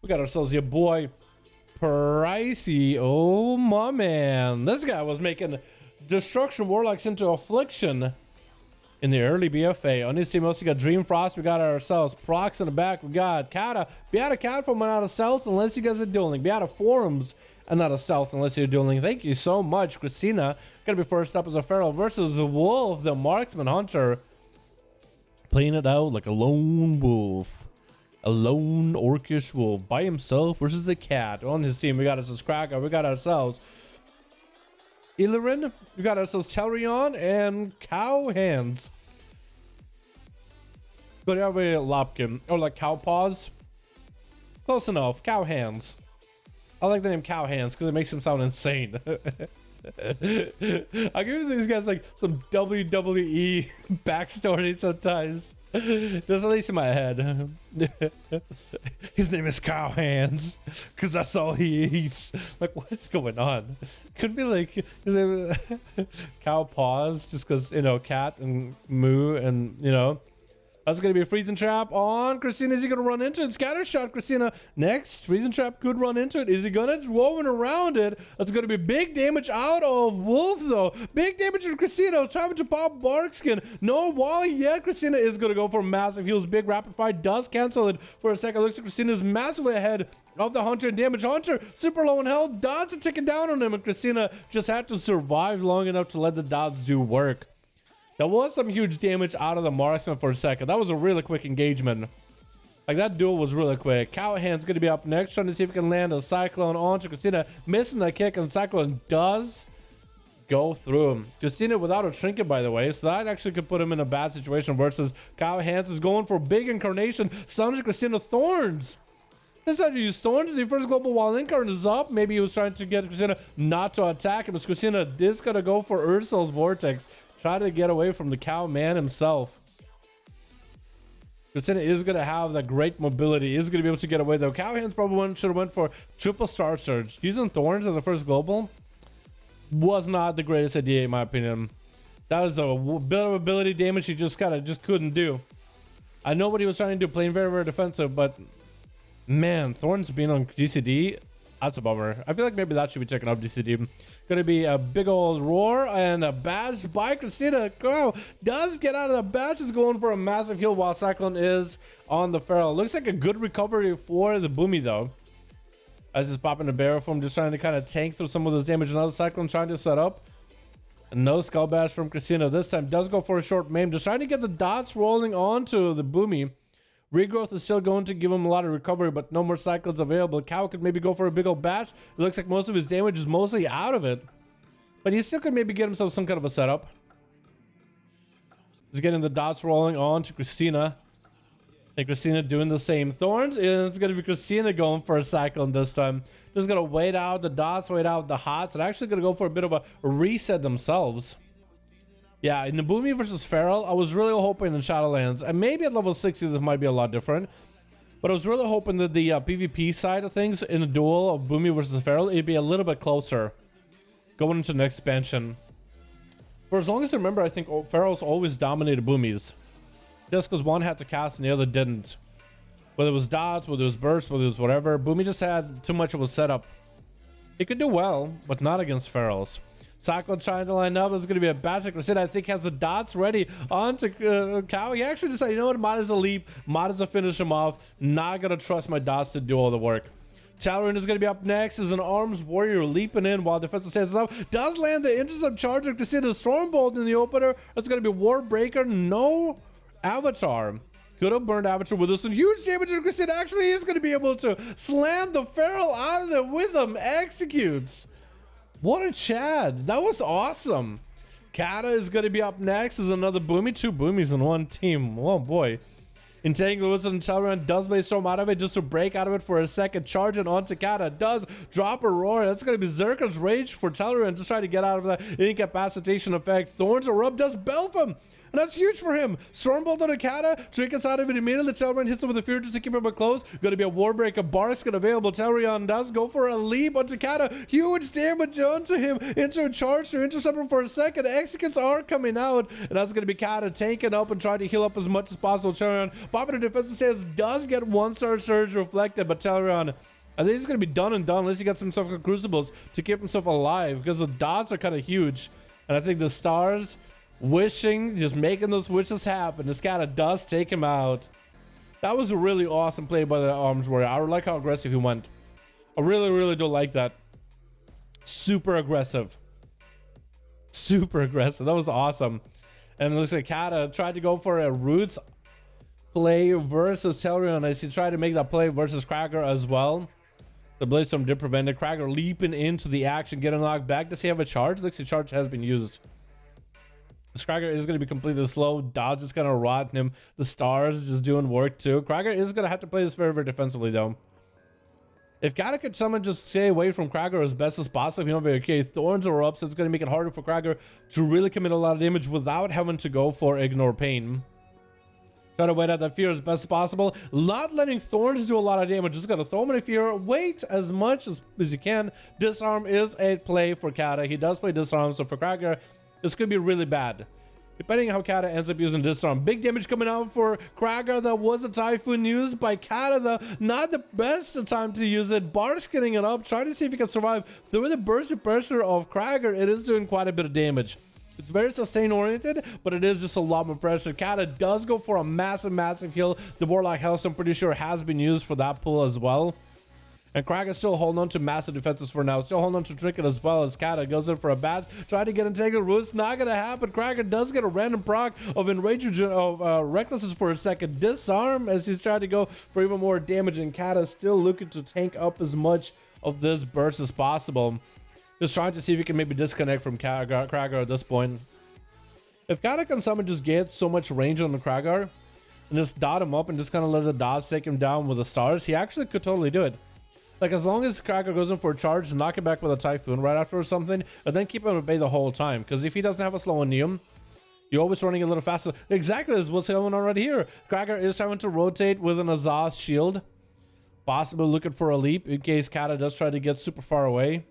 We got ourselves your boy Pricey. Oh my man, this guy was making Destruction Warlocks into Affliction in the early BFA. On his team, also got Dream Frost. We got ourselves Prox in the back. We got Kata. Be out of Cat from out of South unless you guys are dueling. Be out of Forums and not a South unless you're dueling. Thank you so much, Christina. Gonna be first up as a Feral versus the Wolf, the Marksman Hunter. Playing it out like a lone wolf. A lone orcish wolf by himself versus the cat. On his team, we got ourselves Krakow. We got ourselves Ilarin. We got ourselves Telrion and Cow Hands. But yeah, we Lopkin. Or like Cow Paws. Close enough. Cow Hands. I like the name Cow Hands because it makes him sound insane. I give these guys like some WWE backstory sometimes. Just at least in my head. His name is Cow Hands because that's all he eats. Like, what's going on? Could be like his name Cow Paws just because, you know, cat and moo and, you know. That's going to be a Freezing Trap on Christina. Is he going to run into it? Scatter Shot, Christina. Next, Freezing Trap could run into it. Is he going to woven around it? That's going to be big damage out of Wolf, though. Big damage to Christina. Trying to pop Barkskin. No wall yet. Christina is going to go for massive heals. Big Rapid Fire does cancel it for a second. Looks like Christina is massively ahead of the Hunter in damage. Hunter, super low in health. Dots are ticking down on him, and Christina just had to survive long enough to let the dots do work. There was some huge damage out of the Marksman for a second. That was a really quick engagement. Like, that duel was really quick. Cowhand's going to be up next, trying to see if he can land a Cyclone onto Christina. Missing the kick, and Cyclone does go through him. Christina without a trinket, by the way, so that actually could put him in a bad situation versus Cowhands is going for big incarnation. Summons Christina Thorns. Decided to use Thorns as the first global while Incarn is up. Maybe he was trying to get Christina not to attack him, but Christina is going to go for Ursul's Vortex. Try to get away from the Cow Man himself. Christina is going to have that great mobility. Is going to be able to get away, though. Cowhands probably should have went for triple Star Surge. Using Thorns as a first global was not the greatest idea, in my opinion. That was a bit of ability damage he just couldn't do. I know what he was trying to do, playing very, very defensive, but man, Thorns being on GCD, that's a bummer. I feel like maybe that should be checking up GCD. Gonna be a big old roar and a badge by Christina. Girl does get out of the badge, is going for a massive heal while Cyclone is on the Feral. Looks like a good recovery for the Boomy though. As he's popping the barrel from just trying to kind of tank through some of this damage. Another Cyclone trying to set up. And no Skull Bash from Christina this time. Does go for a short maim. Just trying to get the dots rolling onto the Boomy. Regrowth is still going to give him a lot of recovery, but no more cyclones available. Cow could maybe go for a big old bash. It looks like most of his damage is mostly out of it. But he still could maybe get himself some kind of a setup. He's getting the dots rolling on to Christina. And Christina doing the same. Thorns, and it's going to be Christina going for a cyclone this time. Just going to wait out the dots, wait out the hots, and actually going to go for a bit of a reset themselves. Yeah, in the Boomy versus Feral, I was really hoping in Shadowlands, and maybe at level 60 this might be a lot different, but I was really hoping that the PvP side of things in the duel of Boomy versus Feral, it'd be a little bit closer going into the next expansion. For as long as I remember, I think Ferals always dominated Boomies, just because one had to cast and the other didn't. Whether it was dots, whether it was burst, whether it was whatever, Boomy just had too much of a setup. He could do well, but not against Ferals. Cyclone trying to line up. It's going to be a basic Christina. I think has the dots ready onto Cow. He actually decided, you know what, might as well leap, might as well finish him off. Not going to trust my dots to do all the work. Dalaran is going to be up next as an arms warrior leaping in while defensive stands up. Does land the intercept charge of Christina. Stormbolt in the opener. It's going to be Warbreaker. No Avatar. Could have burned Avatar with us. Some huge damage to Christina. Actually, is going to be able to slam the Feral out of there with him. Executes. What a Chad. That was awesome. Kata is going to be up next as another Boomy. Two Boomies in one team. Oh boy. Entangled Woods and Dalaran does Blaze Storm out of it just to break out of it for a second. Charging onto Kata. Does drop a roar. That's going to be Zerka's Rage for Dalaran. Just trying to get out of that incapacitation effect. Thorns are up. Does Belf him. and that's huge for him. Stormbolt on Akata, trinkets out of it immediately. Dalaran hits him with the fear just to keep him close. Gonna be a Warbreaker. Barks gonna available. Dalaran does go for a leap on Takata. Huge damage onto him. Into a charge to intercept him for a second. Executes are coming out, and that's gonna be Kata tanking up and trying to heal up as much as possible. Dalaran popping a defensive stance, does get 1-star surge reflected, but Dalaran, I think he's gonna be done and done unless he gets himself crucibles to keep himself alive, because the dots are kind of huge, and I think the stars wishing, just making those wishes happen. This Kata does take him out. That was a really awesome play by the Arms Warrior. I like how aggressive he went. I really do like that. Super aggressive. Super aggressive. That was awesome. And it looks like Kata tried to go for a Roots play versus Dalaran as he tried to make that play versus Cracker as well. The Bladestorm did prevent it. Cracker leaping into the action, getting knocked back. Does he have a charge? Looks like charge has been used. This Cracker is going to be completely slow. Dodge is going to rot him. The stars just doing work too. Cracker is going to have to play this very defensively though. If Kata could someone just stay away from Cracker as best as possible, he might be okay. Thorns are up, so it's going to make it harder for Cracker to really commit a lot of damage without having to go for Ignore Pain. Try to wait out that fear as best as possible. Not letting Thorns do a lot of damage. Just gotta throw him in a fear. Wait as much as you can. Disarm is a play for Kata. He does play Disarm, so for Cracker, this could be really bad. Depending on how Kata ends up using Disarm. Big damage coming out for Cracker. That was a Typhoon used by Kata, though. Not the best time to use it. Bart's getting it up. Trying to see if he can survive through the burst of pressure of Cracker. It is doing quite a bit of damage. It's very sustain oriented, but it is just a lot more pressure. Kata does go for a massive heal. The Warlock Health, I'm pretty sure, has been used for that pull as well. And Cracker's still holding on to massive defenses for now. Still holding on to Trinket as well as Kata goes in for a bash. Trying to get Entangled Roots. Not going to happen. Cracker does get a random proc of Enrage of Recklessness for a second. Disarm as he's trying to go for even more damage. And Kata still looking to tank up as much of this burst as possible. Just trying to see if he can maybe disconnect from Cracker at this point. If Kata can someone just get so much range on the Cracker and just dot him up and just kind of let the dots take him down with the stars, he actually could totally do it. Like, as long as Cracker goes in for a charge, knock him back with a Typhoon right after or something, and then keep him at bay the whole time. Because if he doesn't have a slow Neum, you're always running a little faster. Exactly as what's going on right here. Cracker is trying to rotate with an Azoth shield. Possibly looking for a leap in case Kata does try to get super far away.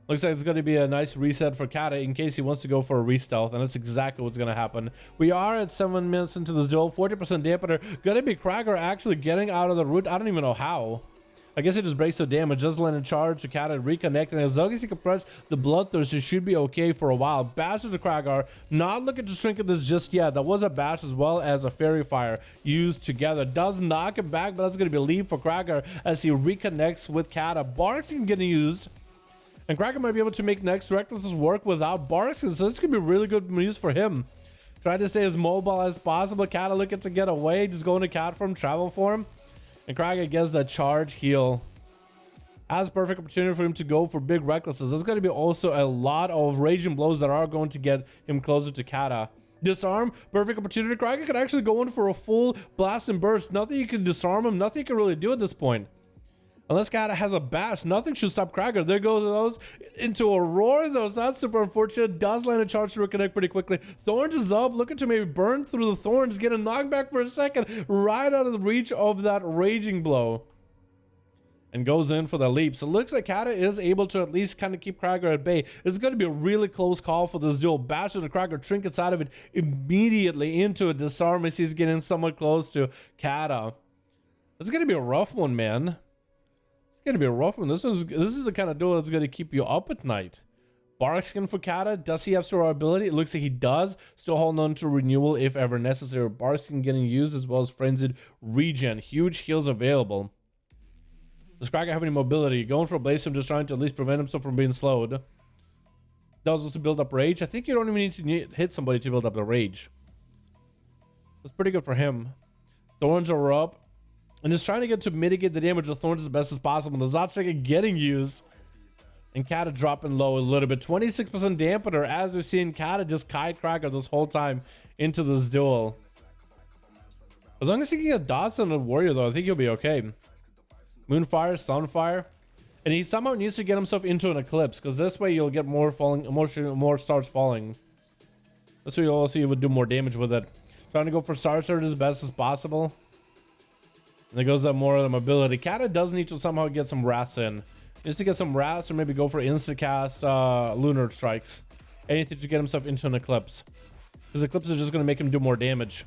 Looks like it's going to be a nice reset for Kata in case he wants to go for a re-stealth, and that's exactly what's going to happen. We are at 7 minutes into this duel. 40% dampener. Going to be Cracker actually getting out of the root. I don't even know how. I guess it just breaks the damage. Just letting charge to Kata reconnect, and as long as he can press the Bloodthirst, it should be okay for a while. Bash to the Cracker. Not looking to shrink this just yet. That was a bash as well as a Fairy Fire used together. Does knock him back, but that's going to be a lead for Cracker as he reconnects with Kata. Barks can get used. And Cracker might be able to make next Recklessness work without Barks, so it's going to be really good news for him. Try to stay as mobile as possible. Kata looking to get away, just going to cat form, travel form. And Cracker gets that charge heal. Has perfect opportunity for him to go for big Recklessness. There's going to be also a lot of Raging Blows that are going to get him closer to Kata. Disarm, perfect opportunity. Cracker can actually go in for a full blast and burst. Nothing you can disarm him, nothing you can really do at this point. Unless Kata has a bash, nothing should stop Cracker. There goes those into a roar, though. So that's super unfortunate. Does land a charge to reconnect pretty quickly. Thorns is up, looking to maybe burn through the Thorns, get a knockback for a second, right out of the reach of that Raging Blow. And goes in for the leap. So it looks like Kata is able to at least kind of keep Cracker at bay. It's going to be a really close call for this duel. Bash to the Cracker, trinkets out of it immediately into a disarm as he's getting somewhat close to Kata. It's going to be a rough one, man. Gonna be a rough one. This is the kind of duel that's gonna keep you up at night. Barkskin for Kata. Does he have survivability? It looks like he does. Still holding on to renewal if ever necessary. Barkskin getting used as well as frenzied regen. Huge heals available. Does Cracker have any mobility? Going for a Blaze, just trying to at least prevent himself from being slowed. Does also build up rage. I think you don't even need to hit somebody to build up the rage. That's pretty good for him. Thorns are up. And just trying to get to mitigate the damage of Thorns as best as possible. The Zotstrike getting used. And Kata dropping low a little bit. 26% dampener as we've seen Kata just kite Cracker this whole time into this duel. As long as he can get dots on the Warrior though, I think he'll be okay. Moonfire, Sunfire. And he somehow needs to get himself into an Eclipse, because this way you'll get more falling, more stars falling. That's where you'll see you would do more damage with it. Trying to go for Star Surge as best as possible. And there goes up more of the mobility. Kata does need to somehow get some rats in. Needs to get some rats, or maybe go for insta-cast lunar strikes. Anything to get himself into an eclipse. Because eclipse is just going to make him do more damage.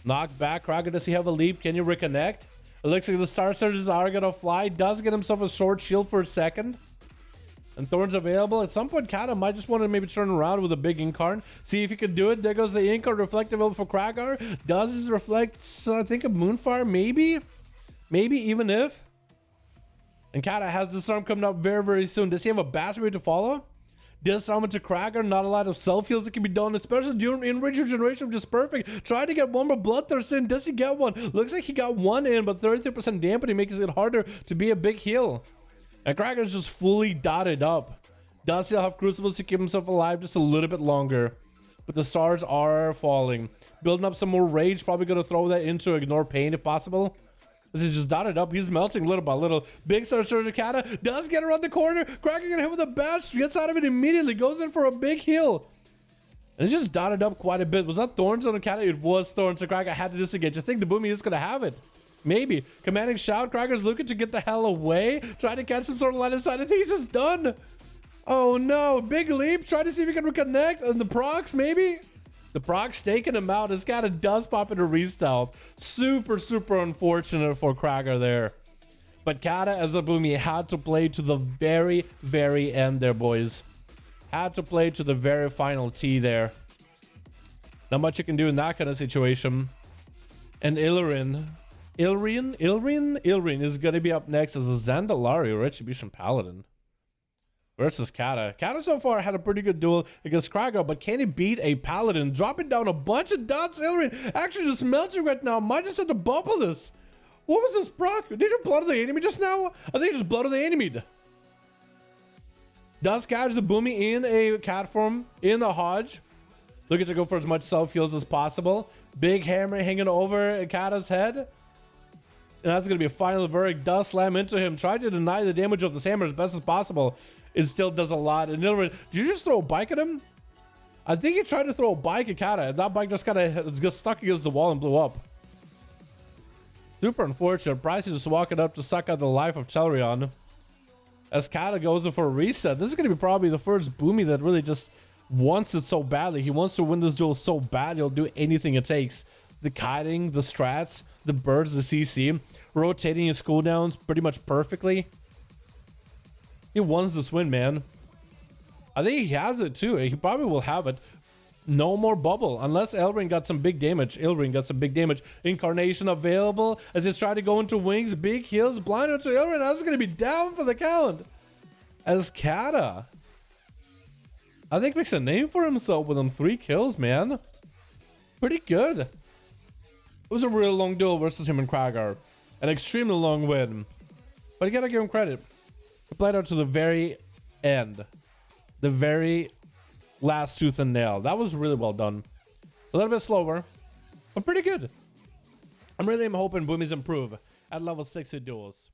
Knock back. Krager, does he have a leap? Can you reconnect? It looks like the Star Surges are going to fly. Does get himself a short shield for a second. And Thorn's available. At some point, Kata might just want to maybe turn around with a big Incarn. See if he can do it. There goes the Incarn. Reflect available for Kragar. Does reflect, I think, a Moonfire? Maybe? Maybe, even if. And Kata has Disarm coming up very, very soon. Does he have a battery to follow? Disarm into Kragar. Not a lot of self-heals that can be done, especially during in regeneration, which is perfect. Trying to get one more Bloodthirst in. Does he get one? Looks like he got one in, but 33% dampening makes it harder to be a big heal. And Kragar's just fully dotted up. Does he have Crucibles to keep himself alive just a little bit longer? But the stars are falling. Building up some more rage. Probably going to throw that in to ignore pain if possible. This is just dotted up. He's melting little by little. Big Star Surge Kata does get around the corner. Kragar gonna hit with a bash. Gets out of it immediately. Goes in for a big heal. And it's just dotted up quite a bit. Was that Thorns on the Kata? It was Thorns. So Kragar had to disengage. I think the Boomy is gonna have it. Maybe. Commanding Shout. Kragar's looking to get the hell away. Trying to catch some sort of line of sight. I think he's just done. Oh no. Big leap. Trying to see if he can reconnect. And the procs, maybe? The proc's taking him out. His Kata does pop into restealth. Super, super unfortunate for Kragar there. But Kata as a Boomy had to play to the very, very end there, boys. Had to play to the very final T there. Not much you can do in that kind of situation. And Ilrin is going to be up next as a Zandalari Retribution Paladin versus Kata. Kata so far had a pretty good duel against Kragar, but can he beat a Paladin? Dropping down a bunch of dots. Ilrin actually just melting right now. Might just have to bubble this. What was this proc? Did you blood the enemy just now? I think you just blooded the enemy. Does catch the Boomy in a cat form in the Hodge. Looking to go for as much self-heals as possible. Big hammer hanging over Kata's head. And that's going to be a final verdict. Does slam into him. Try to deny the damage of this hammer as best as possible. It still does a lot. And Ilrin, did you just throw a bike at him? I think he tried to throw a bike at Kata. And that bike just kind of got stuck against the wall and blew up. Super unfortunate. Bryce is just walking up to suck out the life of Telrion. As Kata goes in for a reset. This is going to be probably the first Boomy that really just wants it so badly. He wants to win this duel so bad, he'll do anything it takes. The kiting, the strats, the birds, the CC, rotating his cooldowns pretty much perfectly. He wants this win, man. I think he has it too. He probably will have it. No more bubble unless Ilrin got some big damage. Incarnation available as he's trying to go into wings. Big heals. Blind to Ilrin. That's going to be down for the count. As Kata, I think, makes a name for himself with them 3 kills, man. Pretty good. It was a real long duel versus him and Kragar. An extremely long win. But you gotta give him credit. He played out to the very end. The very last tooth and nail. That was really well done. A little bit slower, but pretty good. I'm really hoping Boomies improve at level 60 duels.